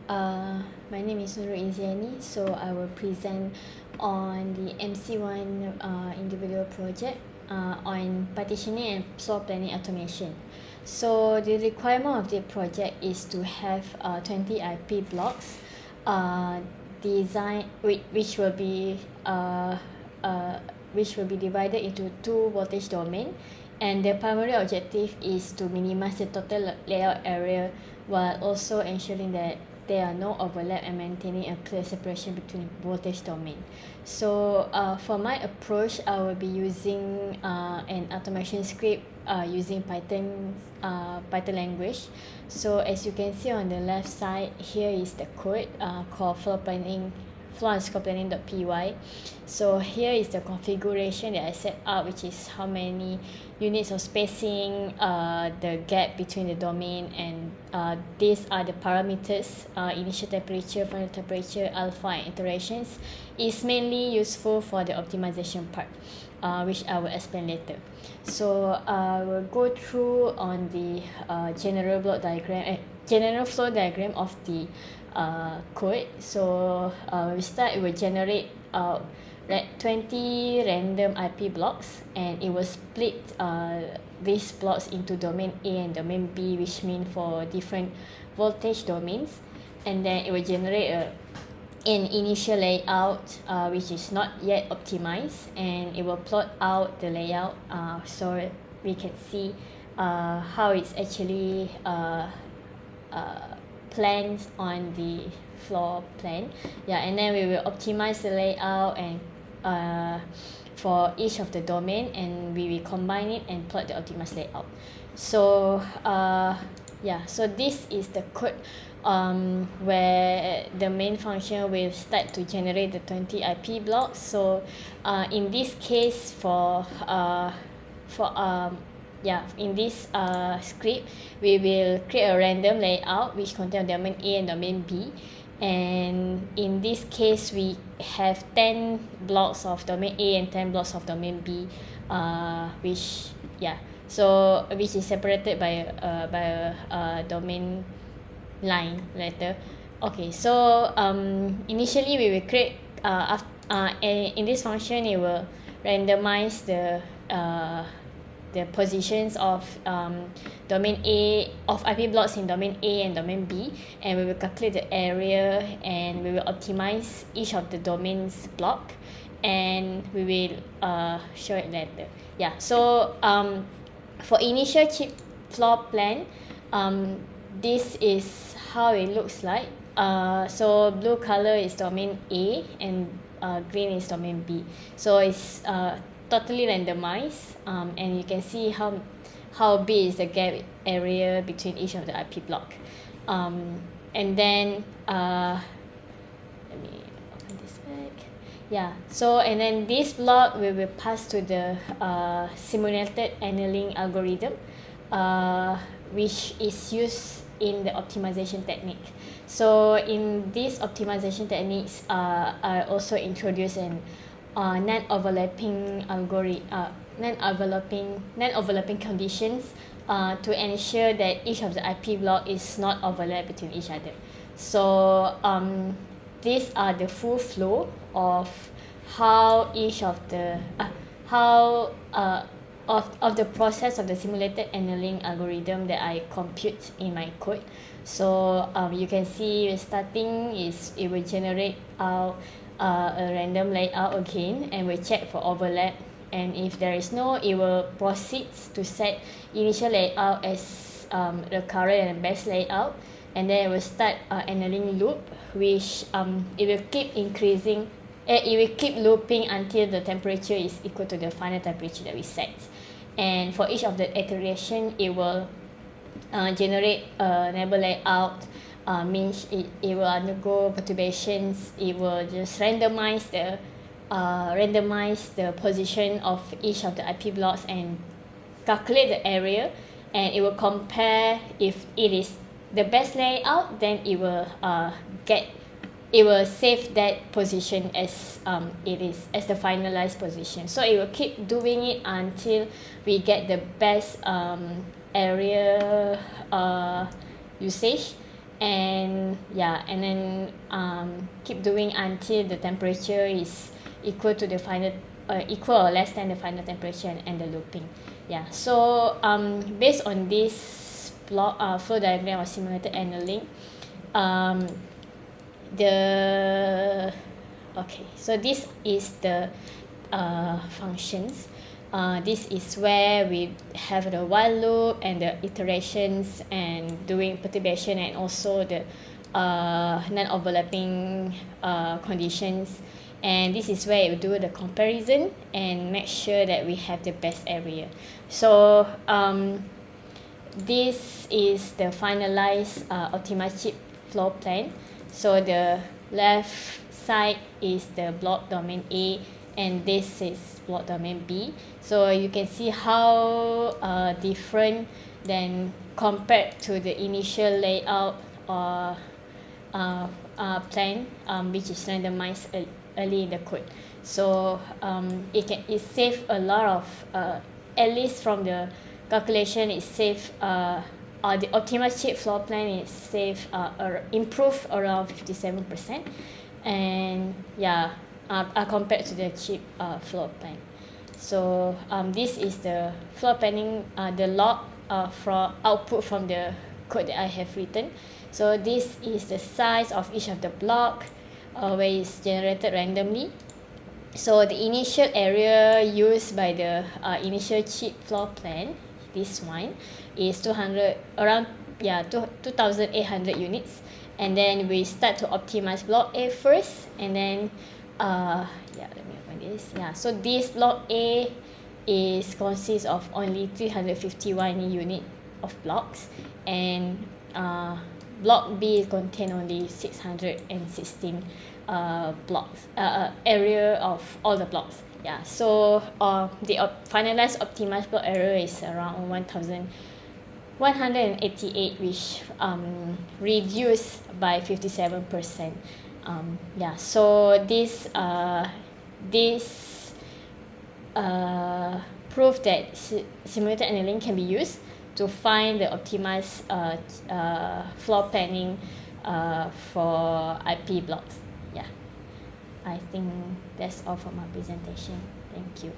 My name is Nurul Iziani. So I will present on the MC1 individual project on partitioning and floor planning automation. So the requirement of the project is to have 20 IP blocks design which will be divided into two voltage domain, and the primary objective is to minimize the total layout area while also ensuring that there are no overlap and maintaining a clear separation between voltage domain. So for my approach, I will be using an automation script using Python language. So as you can see on the left side, here is the code called floor_planning.py. So here is the configuration that I set up, which is how many units of spacing, the gap between the domain, and these are the parameters: initial temperature, final temperature, alpha, and iterations. Is mainly useful for the optimization part, which I will explain later. So I will go through on the general flow diagram of the code. So we start, it will generate 20 random IP blocks, and it will split these blocks into domain A and domain B, which mean for different voltage domains. And then it will generate an initial layout which is not yet optimized, and it will plot out the layout so we can see how it's actually planned on the floor plan. And then we will optimize the layout and for each of the domain, and we will combine it and plot the optimized layout. So so this is the code where the main function will start to generate the 20 IP blocks. So in this case, in this script, we will create a random layout which contains domain A and domain B. And in this case, we have 10 blocks of domain A and 10 blocks of domain B, which is separated by a domain line later. Okay, so initially we will create in this function, it will randomize the positions of domain A, of IP blocks in domain A and domain B, and we will calculate the area, and we will optimize each of the domains block, and we will show it later. So for initial chip floor plan, this is how it looks like. So blue color is domain A, and green is domain B. So it's totally randomized, and you can see how big is the gap area between each of the IP block. And then let me open this back. So and then this block we will pass to the simulated annealing algorithm, which is used in the optimization technique. So in these optimization techniques, I also introduce an non-overlapping conditions to ensure that each of the IP block is not overlap between each other. So these are the full flow of how each of the of the process of the simulated annealing algorithm that I compute in my code. So you can see starting is it will generate out a random layout again, and we check for overlap, and if there is no, it will proceed to set initial layout as the current and best layout, and then it will start annealing loop, which it will keep increasing. It will keep looping until the temperature is equal to the final temperature that we set. And for each of the iteration, it will generate a neighbor layout, means it will undergo perturbations. It will just randomize the position of each of the IP blocks and calculate the area, and it will compare. If it is the best layout, then it will save that position as it is as the finalized position. So it will keep doing it until we get the best area usage, and then keep doing until the temperature is equal to the final equal or less than the final temperature, and end the looping. So based on this flow diagram or simulated annealing, so this is the functions. This is where we have the while loop and the iterations and doing perturbation, and also the non-overlapping conditions, and this is where you do the comparison and make sure that we have the best area. So this is the finalized optimized chip floor plan. So the left side is the block domain A, and this is block domain B. So you can see how different than compared to the initial layout or plan, which is randomized early in the code. So it saves a lot of at least from the calculation, it save the optimized chip floor plan is save improve around 57%, and compared to the chip floor plan. So this is the floor planning, the log from output from the code that I have written. So this is the size of each of the block where it's generated randomly. So the initial area used by the initial chip floor plan, this one, is 2,800 units, and then we start to optimize block A first, and then let me open this. So this block A consists of only 351 unit of blocks, and block B contain only 616 blocks area of all the blocks. So the finalized optimized block area is around 1,188, which reduced by 57%. So this proof that simulated annealing can be used to find the optimized floor planning for IP blocks. I think that's all for my presentation. Thank you.